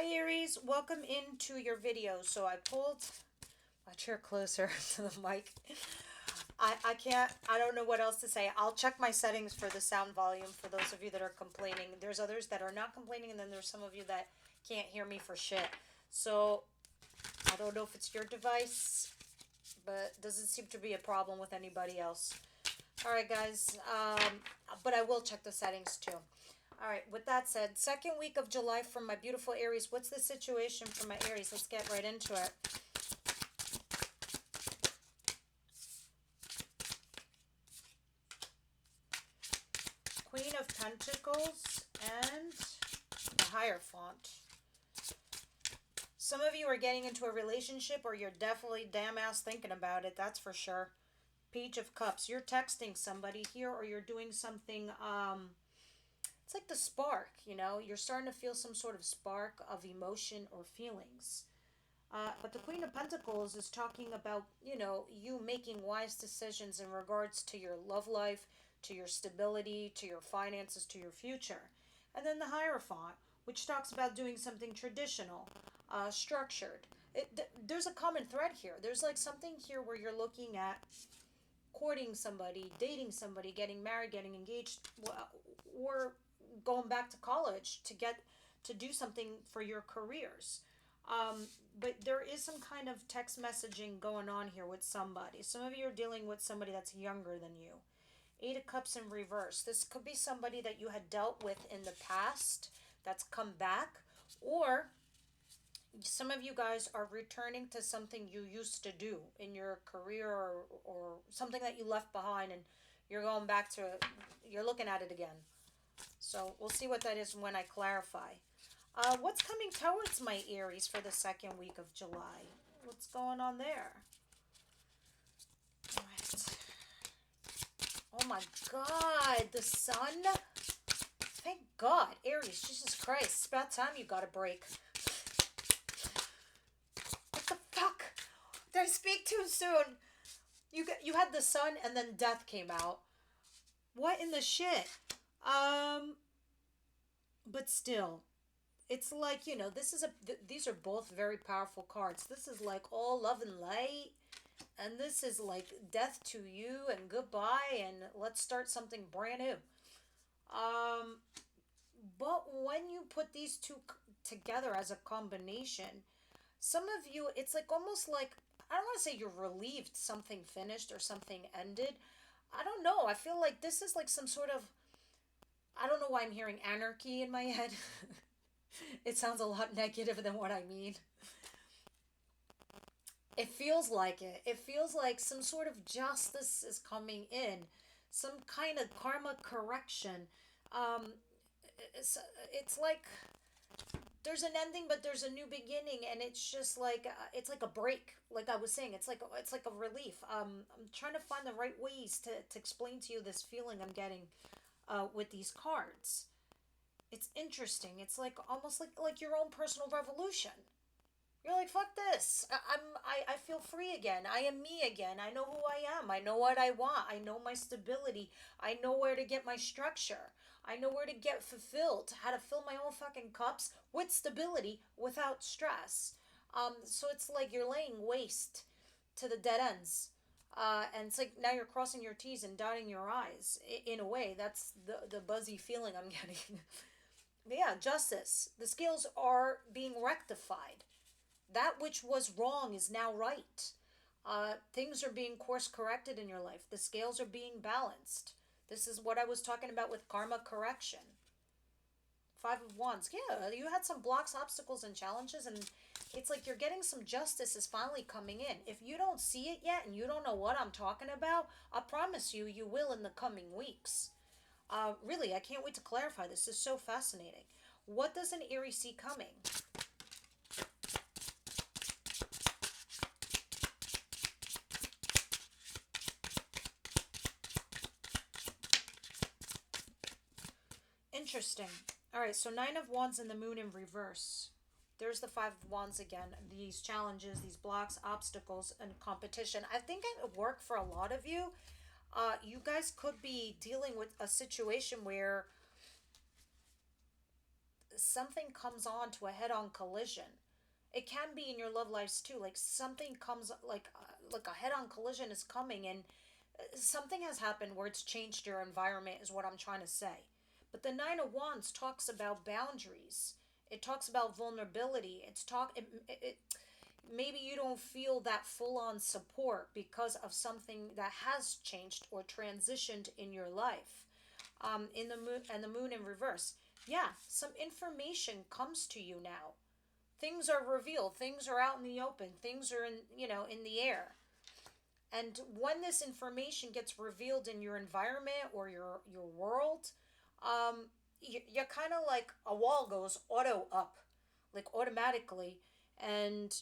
Hi Aries, welcome into your video. So I pulled my chair closer to the mic. I don't know what else to say. I'll check my settings for the sound volume for those of you that are complaining. There's others that are not complaining, and then there's some of you that can't hear me for shit. So I don't know if it's your device, but doesn't seem to be a problem with anybody else. All right, guys, but I will check the settings too. All right, with that said, second week of July from my beautiful Aries. What's the situation for my Aries? Let's get right into it. Queen of Pentacles and the Hierophant. Some of you are getting into a relationship, or you're definitely damn ass thinking about it, that's for sure. Page of Cups. You're texting somebody here, or you're doing something, it's like the spark, you know? You're starting to feel some sort of spark of emotion or feelings. But the Queen of Pentacles is talking about, you making wise decisions in regards to your love life, to your stability, to your finances, to your future. And then the Hierophant, which talks about doing something traditional, structured. There's a common thread here. There's like something here where you're looking at courting somebody, dating somebody, getting married, getting engaged, or going back to college to do something for your careers. But there is some kind of text messaging going on here with somebody. Some of you are dealing with somebody that's younger than you. Eight of Cups in reverse. This could be somebody that you had dealt with in the past that's come back, or some of you guys are returning to something you used to do in your career, or something that you left behind, and you're going back to it. You're looking at it again. So we'll see what that is when I clarify. What's coming towards my Aries for the second week of July? What's going on there? All right. Oh my God, the sun. Thank God, Aries, Jesus Christ, it's about time you got a break. What the fuck? Did I speak too soon? You had the sun and then death came out. What in the shit? But still, it's like, this is these are both very powerful cards. This is like all love and light, and this is like death to you and goodbye, and let's start something brand new. But when you put these two together as a combination, some of you, it's like almost like, I don't want to say you're relieved something finished or something ended. I don't know. I feel like this is like some sort of, I don't know why I'm hearing anarchy in my head. It sounds a lot negative than what I mean. It feels like it. It feels like some sort of justice is coming in, some kind of karma correction. Um, it's like there's an ending, but there's a new beginning, and it's just like it's like a break. Like I was saying, it's like a relief. I'm trying to find the right ways to explain to you this feeling I'm getting with these cards. It's interesting. It's like almost like your own personal revolution. You're like, fuck this. I feel free again. I am me again. I know who I am. I know what I want. I know my stability. I know where to get my structure. I know where to get fulfilled. How to fill my own fucking cups with stability without stress. So it's like you're laying waste to the dead ends. And it's like now you're crossing your T's and dotting your I's. In a way, that's the buzzy feeling I'm getting. But yeah, justice. The scales are being rectified. That which was wrong is now right. Things are being course corrected in your life. The scales are being balanced. This is what I was talking about with karma correction. Five of Wands. Yeah, you had some blocks, obstacles, and challenges, and it's like you're getting some justice is finally coming in. If you don't see it yet and you don't know what I'm talking about, I promise you, you will in the coming weeks. Really, I can't wait to clarify this. This is so fascinating. What does an Aries see coming? Interesting. All right, so Nine of Wands and the Moon in reverse. There's the Five of Wands again. These challenges, these blocks, obstacles, and competition. I think it would work for a lot of you. You guys could be dealing with a situation where something comes on to a head-on collision. It can be in your love lives too. Like something comes, like a head-on collision is coming, and something has happened where it's changed your environment, is what I'm trying to say. But the Nine of Wands talks about boundaries. It talks about vulnerability. It maybe you don't feel that full-on support because of something that has changed or transitioned in your life. In the moon, and the moon in reverse. Yeah, some information comes to you now. Things are revealed, things are out in the open, things are in the air. And when this information gets revealed in your environment or your world, you're kind of like a wall goes auto up, like automatically. And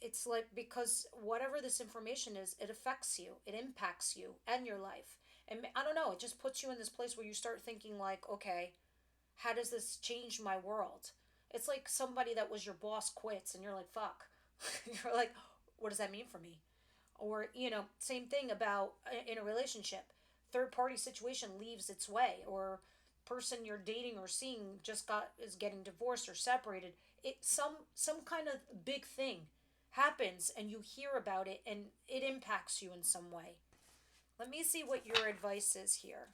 it's like, because whatever this information is, it affects you, it impacts you and your life. And I don't know, it just puts you in this place where you start thinking like, okay, how does this change my world? It's like somebody that was your boss quits and you're like, fuck. You're like, what does that mean for me? Or, same thing about in a relationship. Third party situation leaves its way, or person you're dating or seeing is getting divorced or separated. Some kind of big thing happens and you hear about it and it impacts you in some way. Let me see what your advice is here.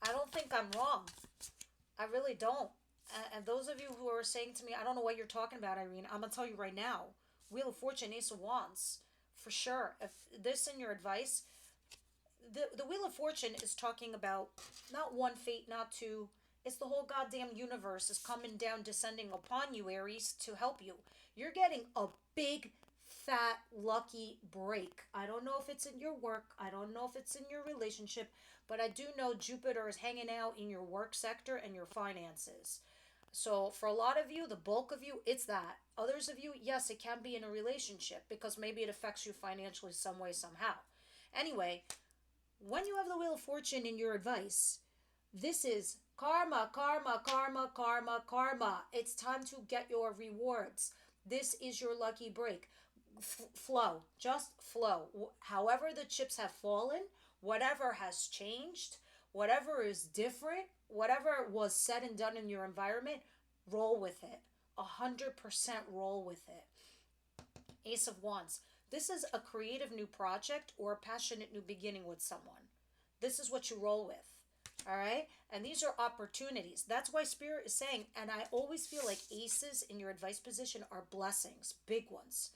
I don't think I'm wrong. I really don't. And those of you who are saying to me, I don't know what you're talking about, Irene, I'm going to tell you right now. Wheel of Fortune, Ace of Wands. For sure. If this in your advice, the Wheel of Fortune is talking about not one fate, not two. It's the whole goddamn universe is coming down, descending upon you, Aries, to help you. You're getting a big, fat, lucky break. I don't know if it's in your work. I don't know if it's in your relationship. But I do know Jupiter is hanging out in your work sector and your finances. So for a lot of you, the bulk of you, it's that. Others of you, yes, it can be in a relationship because maybe it affects you financially some way, somehow. Anyway, when you have the Wheel of Fortune in your advice, this is karma, karma, karma, karma, karma. It's time to get your rewards. This is your lucky break. Flow, just flow. However the chips have fallen, whatever has changed, whatever is different, whatever was said and done in your environment, roll with it. 100% roll with it. Ace of Wands. This is a creative new project or a passionate new beginning with someone. This is what you roll with. All right? And these are opportunities. That's why Spirit is saying, and I always feel like aces in your advice position are blessings, big ones.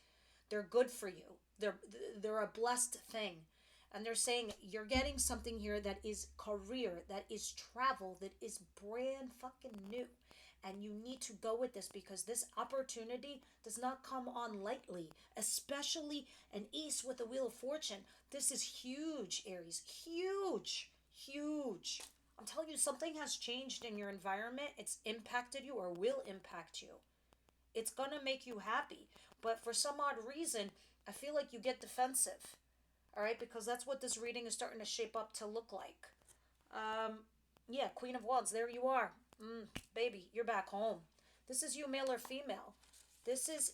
They're good for you. They're a blessed thing. And they're saying you're getting something here that is career, that is travel, that is brand fucking new. And you need to go with this because this opportunity does not come on lightly, especially an ace with the Wheel of Fortune. This is huge, Aries. Huge. Huge. I'm telling you, something has changed in your environment. It's impacted you or will impact you. It's going to make you happy. But for some odd reason, I feel like you get defensive. All right, because that's what this reading is starting to shape up to look like. Yeah, Queen of Wands, there you are. Baby, you're back home. This is you, male or female. This is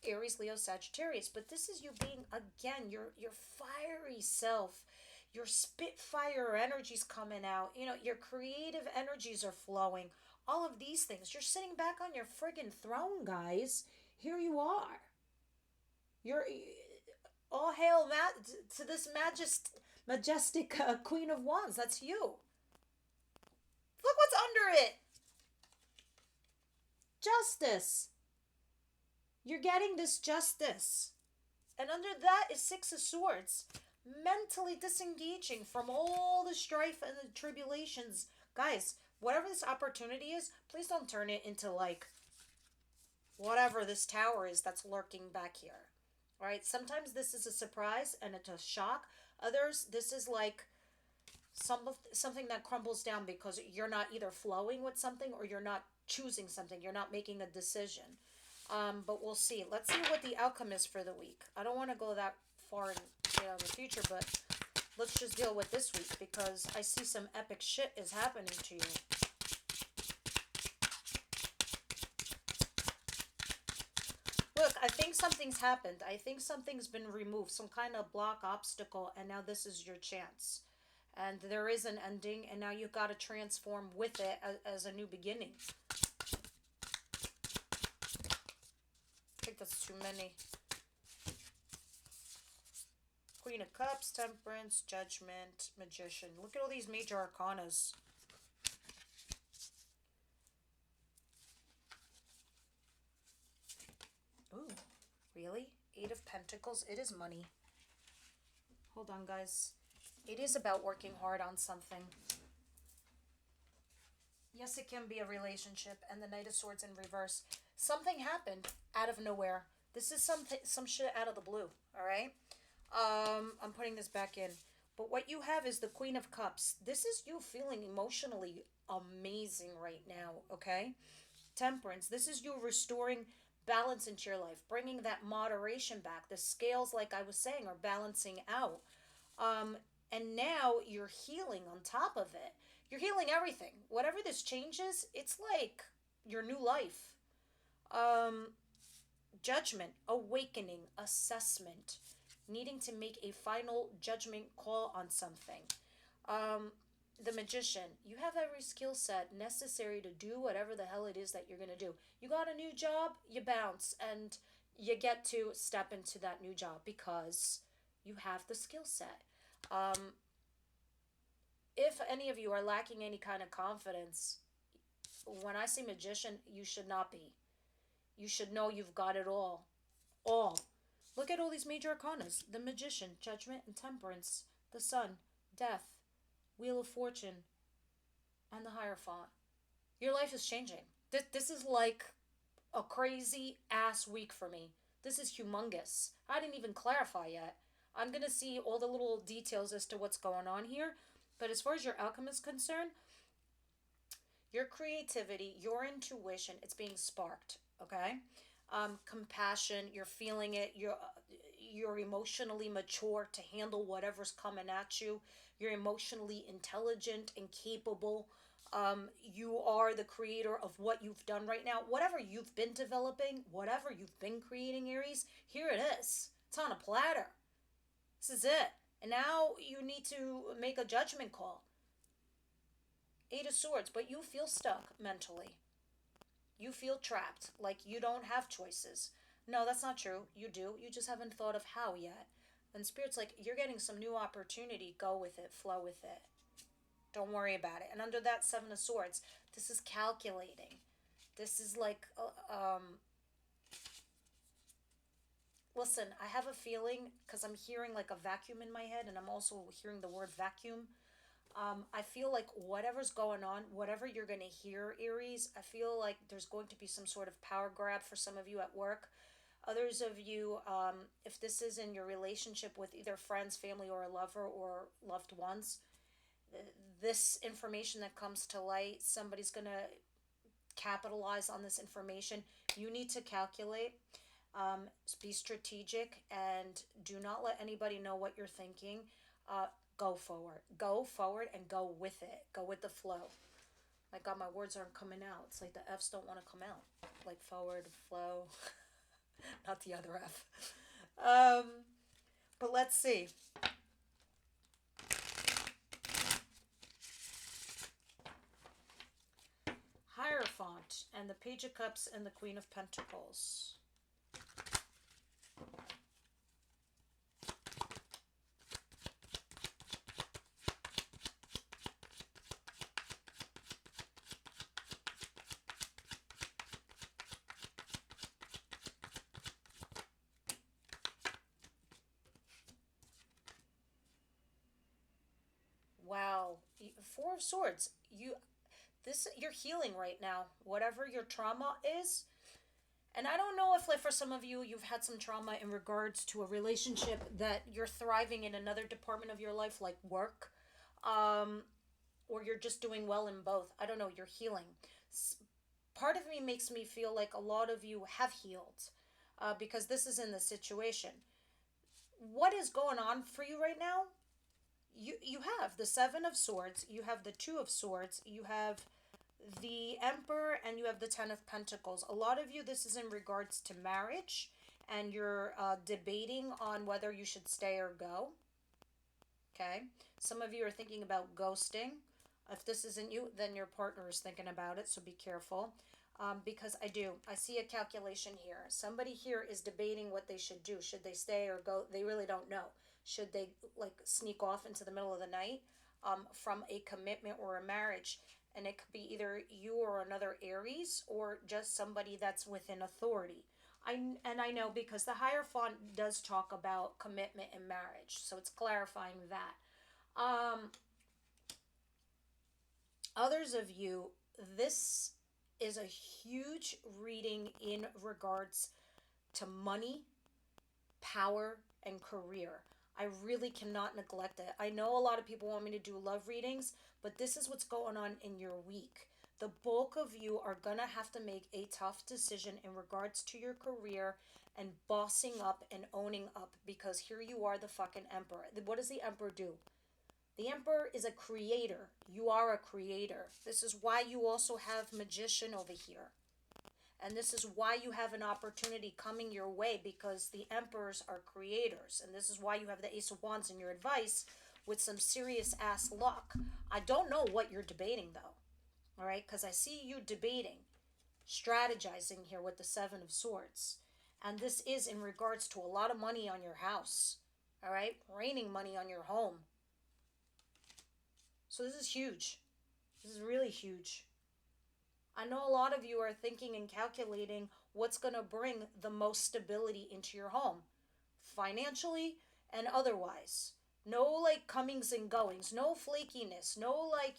Aries, Leo, Sagittarius. But this is you being, again, your fiery self. Your spitfire energy's coming out. Your creative energies are flowing. All of these things. You're sitting back on your friggin' throne, guys. Here you are. You're all hail to this majestic Queen of Wands. That's you. Look what's under it. Justice. You're getting this justice. And under that is Six of Swords. Mentally disengaging from all the strife and the tribulations. Guys, whatever this opportunity is, please don't turn it into like whatever this tower is that's lurking back here. All right, sometimes this is a surprise and it's a shock. Others, this is like something that crumbles down because you're not either flowing with something or you're not choosing something. You're not making a decision. But we'll see. Let's see what the outcome is for the week. I don't want to go that far in the future, but let's just deal with this week because I see some epic shit is happening to you. I think something's happened. I think something's been removed, some kind of block, obstacle, and now this is your chance. And there is an ending, and now you've got to transform with it as a new beginning. I think that's too many. Queen of Cups, Temperance, Judgment, Magician. Look at all these major arcanas. Ooh, really? Eight of Pentacles. It is money. Hold on, guys. It is about working hard on something. Yes, it can be a relationship, and the Knight of Swords in reverse. Something happened out of nowhere. This is some shit out of the blue, all right? I'm putting this back in. But what you have is the Queen of Cups. This is you feeling emotionally amazing right now, okay? Temperance. This is you restoring balance into your life, bringing that moderation back. The scales, like I was saying, are balancing out. And now you're healing on top of it. You're healing everything. Whatever this changes, it's like your new life. Um, Judgment, awakening, assessment, needing to make a final judgment call on something. Um, the Magician, you have every skill set necessary to do whatever the hell it is that you're going to do. You got a new job, you bounce, and you get to step into that new job because you have the skill set. Um, if any of you are lacking any kind of confidence, when I say Magician, you should not be. You should know you've got it all. All. Look at all these major arcanas. The Magician, Judgment and Temperance, the Sun, Death, Wheel of Fortune, and the Hierophant. Your life is changing. This is like a crazy ass week for me. This is humongous. I didn't even clarify yet. I'm going to see all the little details as to what's going on here. But as far as your outcome is concerned, your creativity, your intuition, it's being sparked, okay? Compassion, you're feeling it. You're emotionally mature to handle whatever's coming at you. You're emotionally intelligent and capable. You are the creator of what you've done right now. Whatever you've been developing, whatever you've been creating, Aries, here it is. It's on a platter. This is it. And now you need to make a judgment call. Eight of Swords, but you feel stuck mentally. You feel trapped, like you don't have choices. No, that's not true. You do. You just haven't thought of how yet. And Spirit's like, you're getting some new opportunity. Go with it. Flow with it. Don't worry about it. And under that Seven of Swords, this is calculating. This is like, listen, I have a feeling, because I'm hearing like a vacuum in my head, and I'm also hearing the word vacuum. I feel like whatever's going on, whatever you're going to hear, Aries, I feel like there's going to be some sort of power grab for some of you at work. Others of you, if this is in your relationship with either friends, family, or a lover or loved ones, this information that comes to light, somebody's going to capitalize on this information. You need to calculate, be strategic, and do not let anybody know what you're thinking. Go forward. Go forward and go with it. Go with the flow. My God, my words aren't coming out. It's like the F's don't want to come out. Like forward, flow. Not the other F. But let's see. Hierophant and the Page of Cups and the Queen of Pentacles. Wow. Four of Swords. You're healing right now. Whatever your trauma is. And I don't know if, like, for some of you, you've had some trauma in regards to a relationship that you're thriving in another department of your life, like work, or you're just doing well in both. I don't know. You're healing. Part of me makes me feel like a lot of you have healed, because this is in the situation. What is going on for you right now? You have the Seven of Swords, you have the Two of Swords, you have the Emperor, and you have the Ten of Pentacles. A lot of you, this is in regards to marriage. and you're debating on whether you should stay or go. Okay. Some of you are thinking about ghosting. If this isn't you, then your partner is thinking about it, so be careful. Because I see a calculation here. Somebody here is debating what they should do. Should they stay or go? They really don't know. Should they like sneak off into the middle of the night from a commitment or a marriage? And it could be either you or another Aries or just somebody that's within authority. I know because the higher font does talk about commitment and marriage, so it's clarifying that. Others of you, this is a huge reading in regards to money, power, and career. I really cannot neglect it. I know a lot of people want me to do love readings, but this is what's going on in your week. The bulk of you are going to have to make a tough decision in regards to your career and bossing up and owning up, because here you are, the fucking emperor. What does the emperor do? The emperor is a creator. You are a creator. This is why you also have magician over here. And this is why you have an opportunity coming your way, because the emperors are creators. And this is why you have the Ace of Wands in your advice with some serious ass luck. I don't know what you're debating though. All right, because I see you debating, strategizing here with the Seven of Swords. And this is in regards to a lot of money on your house. All right, raining money on your home. So this is huge. This is really huge. I know a lot of you are thinking and calculating what's going to bring the most stability into your home, financially and otherwise. No like comings and goings, no flakiness, no like,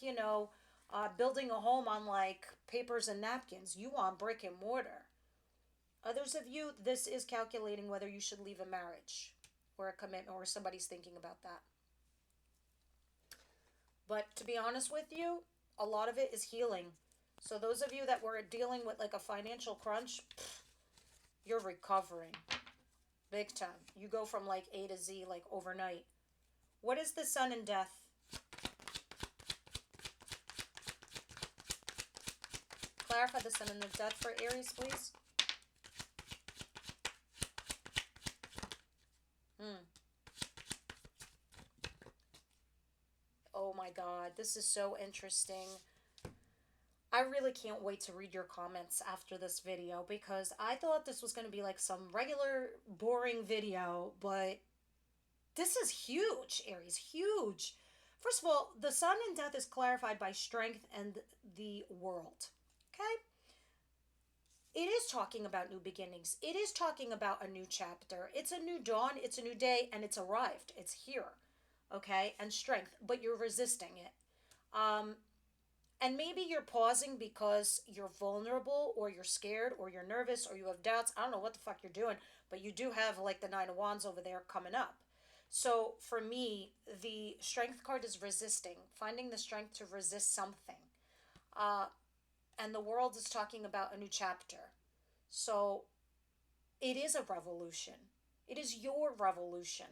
building a home on like papers and napkins. You want brick and mortar. Others of you, this is calculating whether you should leave a marriage or a commitment, or somebody's thinking about that. But to be honest with you, a lot of it is healing. So those of you that were dealing with like a financial crunch, you're recovering big time. You go from like A to Z like overnight. What is the sun and death? Clarify the sun and the death for Aries, please. Oh my God, this is so interesting. I really can't wait to read your comments after this video, because I thought this was going to be like some regular boring video, but this is huge, Aries, huge. First of all, the sun and death is clarified by strength and the world, okay? It is talking about new beginnings. It is talking about a new chapter. It's a new dawn, it's a new day, and it's arrived. It's here, okay? And strength, but you're resisting it. And maybe you're pausing because you're vulnerable, or you're scared, or you're nervous, or you have doubts. I don't know what the fuck you're doing, but you do have like the Nine of Wands over there coming up. So for me, the strength card is resisting, finding the strength to resist something. And the world is talking about a new chapter. So it is a revolution. It is your revolution.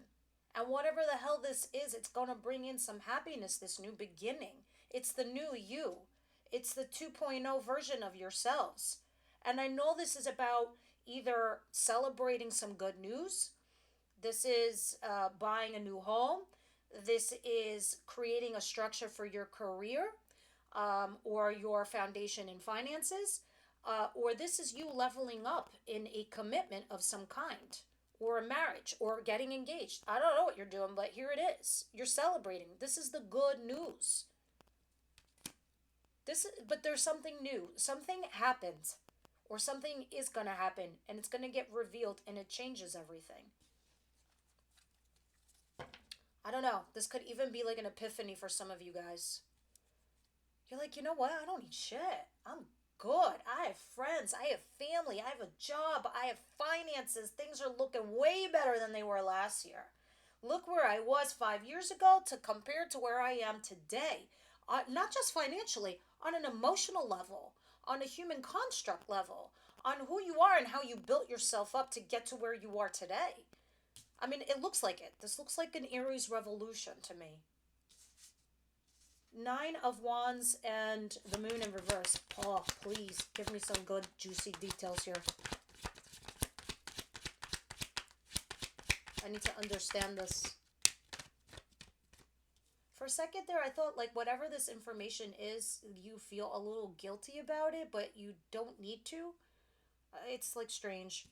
And whatever the hell this is, it's going to bring in some happiness, this new beginning. It's the new you. It's the 2.0 version of yourselves. And I know this is about either celebrating some good news. This is buying a new home. This is creating a structure for your career, or your foundation in finances. Or this is you leveling up in a commitment of some kind, or a marriage, or getting engaged. I don't know what you're doing, but here it is. You're celebrating. This is the good news. But there's something new. Something happened, or something is going to happen, and it's going to get revealed, and it changes everything. I don't know. This could even be like an epiphany for some of you guys. You're like, you know what? I don't need shit. I'm good. I have friends. I have family. I have a job. I have finances. Things are looking way better than they were last year. Look where I was 5 years ago to compare to where I am today. Not just financially, on an emotional level, on a human construct level, on who you are and how you built yourself up to get to where you are today. I mean, it looks like it. This looks like an Aries revolution to me. Nine of Wands and the Moon in reverse. Oh, please give me some good juicy details here. I need to understand this. For a second there, I thought like whatever this information is, you feel a little guilty about it, but you don't need to. It's like strange.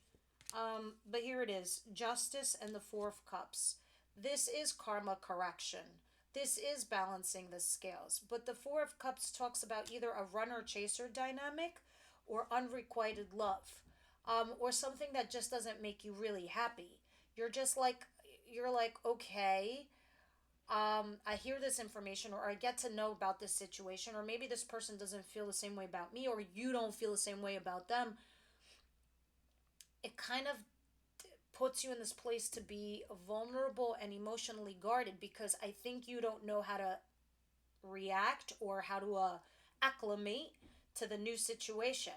But here it is. Justice and the Four of Cups. This is karma correction. This is balancing the scales. But the Four of Cups talks about either a runner-chaser dynamic or unrequited love. Or something that just doesn't make you really happy. You're like, okay, I hear this information or I get to know about this situation, or maybe this person doesn't feel the same way about me, or you don't feel the same way about them. It kind of puts you in this place to be vulnerable and emotionally guarded because I think you don't know how to react or how to acclimate to the new situation.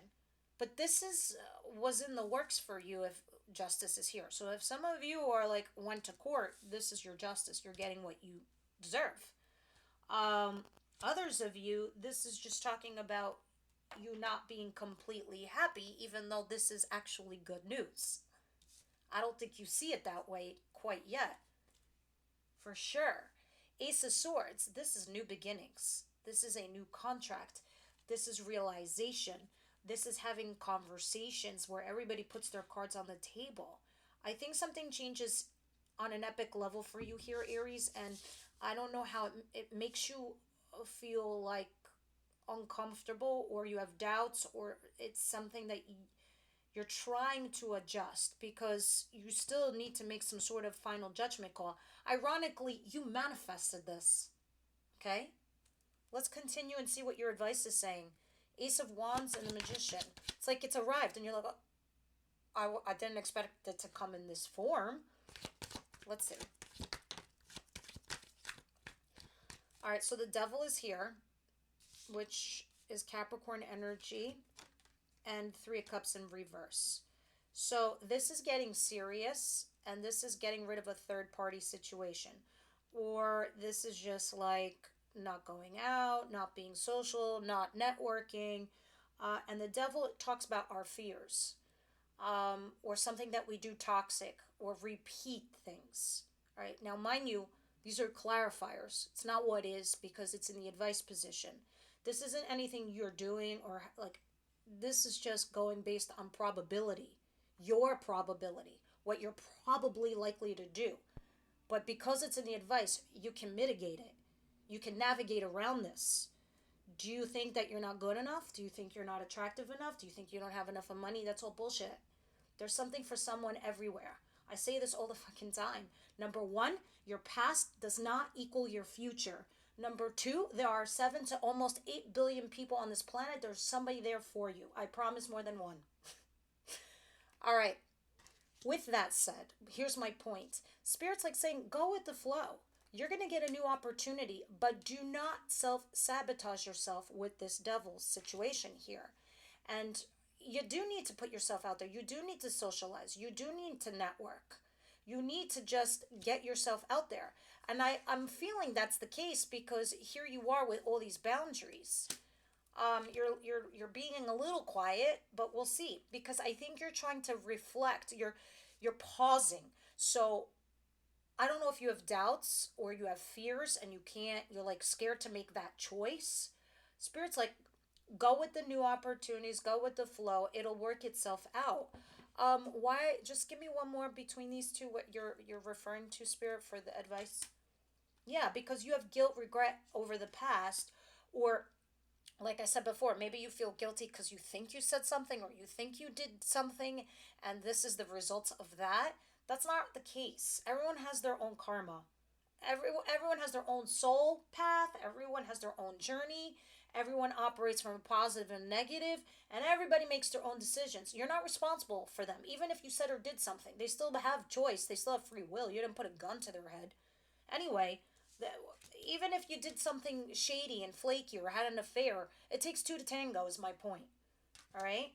But this is was in the works for you if justice is here. So if some of you are like went to court, this is your justice. You're getting what you deserve. Others of you, this is just talking about you not being completely happy, even though this is actually good news. I don't think you see it that way quite yet. For sure. Ace of Swords, this is new beginnings. This is a new contract. This is realization. This is having conversations where everybody puts their cards on the table. I think something changes on an epic level for you here, Aries, and I don't know how it makes you feel like uncomfortable or you have doubts or it's something that you're trying to adjust because you still need to make some sort of final judgment call. Ironically, you manifested this. Okay? Let's continue and see what your advice is saying. Ace of Wands and the Magician. It's like it's arrived and you're like, oh, I didn't expect it to come in this form. Let's see. All right, so the Devil is here, which is Capricorn energy, and Three of Cups in reverse. So this is getting serious, and this is getting rid of a third-party situation. Or this is just like not going out, not being social, not networking. And the Devil talks about our fears, or something that we do toxic, or repeat things. All right, now mind you, these are clarifiers. It's not what is because it's in the advice position. This isn't anything you're doing or like, this is just going based on probability, your probability, what you're probably likely to do. But because it's in the advice, you can mitigate it. You can navigate around this. Do you think that you're not good enough? Do you think you're not attractive enough? Do you think you don't have enough of money? That's all bullshit. There's something for someone everywhere. I say this all the fucking time. Number one, your past does not equal your future. Number two, there are 7 to almost 8 billion people on this planet. There's somebody there for you. I promise more than one. All right. With that said, here's my point. Spirit's like saying, go with the flow. You're going to get a new opportunity, but do not self-sabotage yourself with this Devil's situation here. And you do need to put yourself out there. You do need to socialize. You do need to network. You need to just get yourself out there. And I'm feeling that's the case because here you are with all these boundaries. You're being a little quiet, but we'll see. Because I think you're trying to reflect. You're pausing. So I don't know if you have doubts or you have fears and you're like scared to make that choice. Spirit's like, go with the new opportunities, go with the flow. It'll work itself out. Why? Just give me one more between these two. What you're referring to, Spirit, for the advice? Yeah, because you have guilt, regret over the past, or like I said before, maybe you feel guilty because you think you said something or you think you did something, and this is the results of that. That's not the case. Everyone has their own karma. Everyone has their own soul path. Everyone has their own journey. Everyone operates from a positive and negative, and everybody makes their own decisions. You're not responsible for them. Even if you said or did something, they still have choice. They still have free will. You didn't put a gun to their head. Anyway, even if you did something shady and flaky or had an affair, it takes two to tango is my point. All right?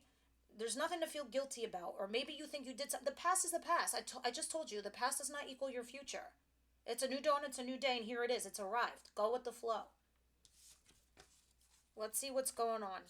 There's nothing to feel guilty about. Or maybe you think you did something. The past is the past. I just told you, the past does not equal your future. It's a new dawn, it's a new day, and here it is. It's arrived. Go with the flow. Let's see what's going on.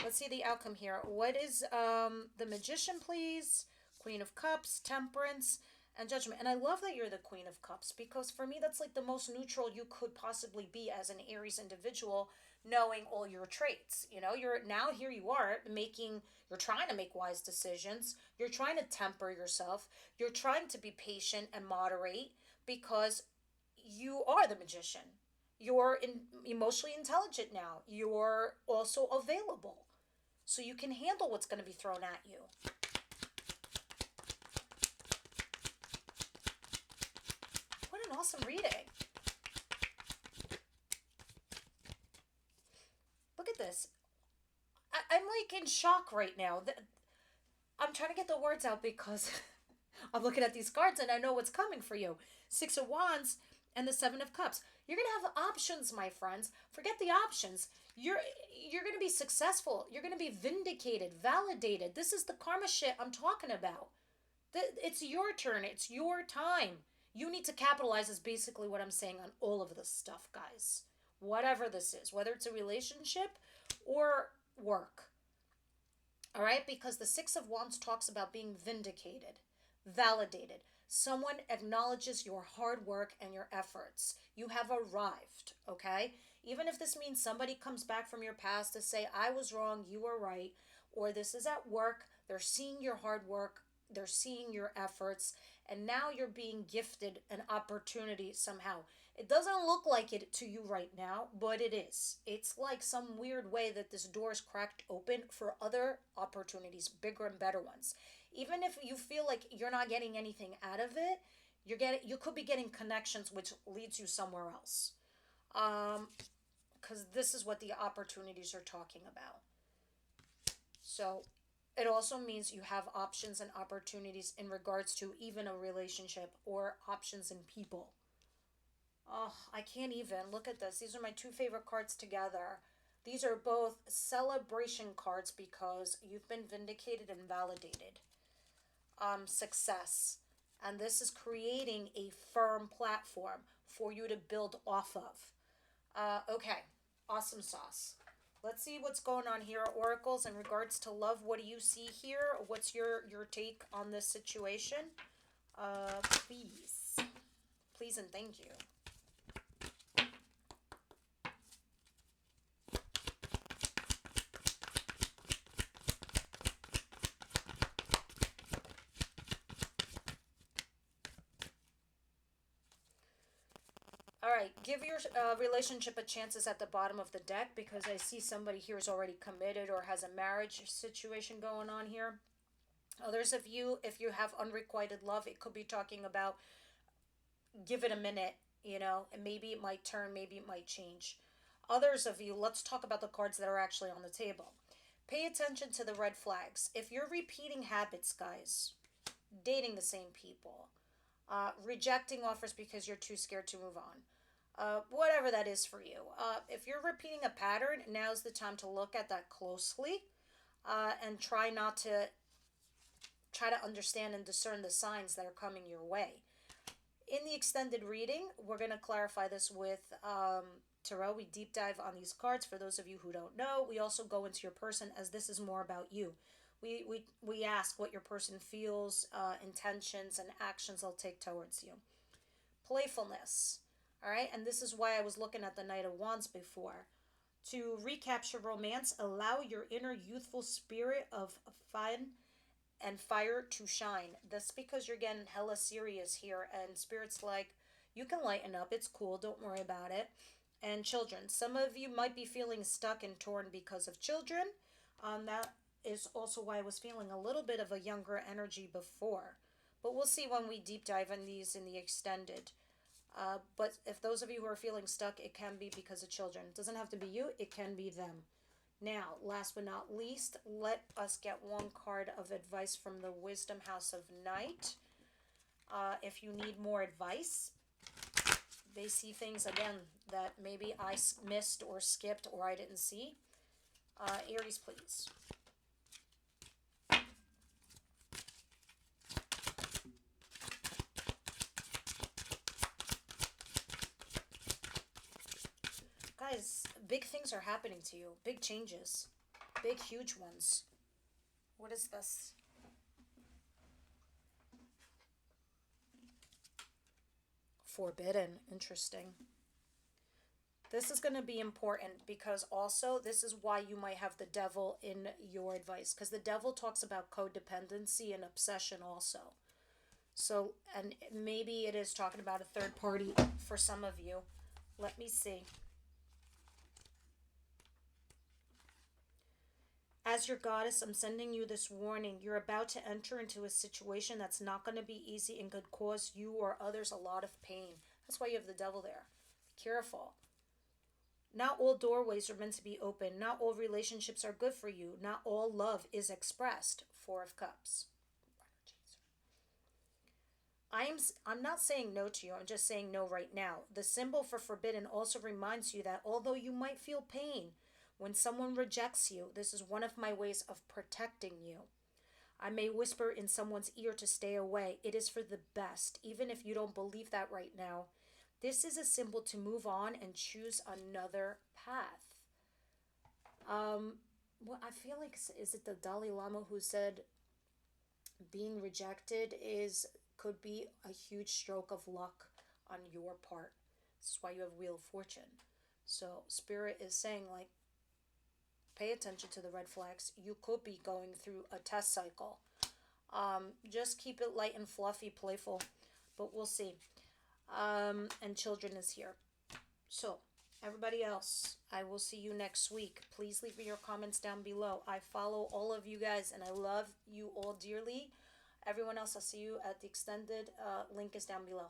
Let's see the outcome here. What is the Magician, please? Queen of Cups, Temperance, and Judgment. And I love that you're the Queen of Cups, because for me that's like the most neutral you could possibly be as an Aries individual, knowing all your traits. You know, you're now, here you are making, you're trying to make wise decisions, you're trying to temper yourself, you're trying to be patient and moderate, because you are the Magician. You're emotionally intelligent now. You're also available. So you can handle what's going to be thrown at you. What an awesome reading. Look at this. I'm like in shock right now. I'm trying to get the words out because I'm looking at these cards and I know what's coming for you. Six of Wands and the Seven of Cups. You're going to have options, my friends. Forget the options. You're going to be successful. You're going to be vindicated, validated. This is the karma shit I'm talking about. It's your turn. It's your time. You need to capitalize is basically what I'm saying on all of this stuff, guys. Whatever this is, whether it's a relationship or work. All right? Because the Six of Wands talks about being vindicated, validated. Someone acknowledges your hard work and your efforts. You have arrived, okay? Even if this means somebody comes back from your past to say, I was wrong, you were right, or this is at work, they're seeing your hard work, they're seeing your efforts, and now you're being gifted an opportunity somehow. It doesn't look like it to you right now, but it is. It's like some weird way that this door is cracked open for other opportunities, bigger and better ones. Even if you feel like you're not getting anything out of it, you could be getting connections which leads you somewhere else. Because this is what the opportunities are talking about. So it also means you have options and opportunities in regards to even a relationship or options in people. Oh, I can't even. Look at this. These are my two favorite cards together. These are both celebration cards because you've been vindicated and validated. Success. And this is creating a firm platform for you to build off of. Okay. Awesome sauce. Let's see what's going on here, Oracles, in regards to love. What do you see here? What's your take on this situation? Please. Please and thank you. All right, give your relationship a chance is at the bottom of the deck because I see somebody here is already committed or has a marriage situation going on here. Others of you, if you have unrequited love, it could be talking about give it a minute, you know, and maybe it might turn, maybe it might change. Others of you, let's talk about the cards that are actually on the table. Pay attention to the red flags. If you're repeating habits, guys, dating the same people, rejecting offers because you're too scared to move on, whatever that is for you. If you're repeating a pattern, now's the time to look at that closely and try to understand and discern the signs that are coming your way. In the extended reading, we're going to clarify this with tarot. We deep dive on these cards. For those of you who don't know, we also go into your person as this is more about you. We ask what your person feels, intentions, and actions they'll take towards you. Playfulness. All right, and this is why I was looking at the Knight of Wands before. To recapture romance, allow your inner youthful spirit of fun and fire to shine. That's because you're getting hella serious here, and Spirit's like, you can lighten up, it's cool, don't worry about it. And children. Some of you might be feeling stuck and torn because of children. That is also why I was feeling a little bit of a younger energy before. But we'll see when we deep dive on these in the extended. But if those of you who are feeling stuck, it can be because of children. It doesn't have to be you, it can be them. Now, last but not least, let us get one card of advice from the Wisdom House of Night. If you need more advice, they see things, again, that maybe I missed or skipped or I didn't see. Aries, please. Guys, big things are happening to you. Big changes. Big, huge ones. What is this? Forbidden. Interesting. This is going to be important because also this is why you might have the devil in your advice, because the devil talks about codependency and obsession also. So, and maybe it is talking about a third party for some of you. Let me see. As your goddess, I'm sending you this warning. You're about to enter into a situation that's not going to be easy and could cause you or others a lot of pain. That's why you have the devil there. Be careful. Not all doorways are meant to be open. Not all relationships are good for you. Not all love is expressed. Four of Cups. I'm not saying no to you. I'm just saying no right now. The symbol for forbidden also reminds you that although you might feel pain when someone rejects you, this is one of my ways of protecting you. I may whisper in someone's ear to stay away. It is for the best, even if you don't believe that right now. This is a symbol to move on and choose another path. Well, I feel like, is it the Dalai Lama who said being rejected could be a huge stroke of luck on your part. This is why you have Wheel of Fortune. So Spirit is saying, like, pay attention to the red flags. You could be going through a test cycle. Just keep it light and fluffy, playful, but we'll see. And children is here. So everybody else, I will see you next week. Please leave me your comments down below. I follow all of you guys and I love you all dearly. Everyone else, I'll see you at the extended. Link is down below.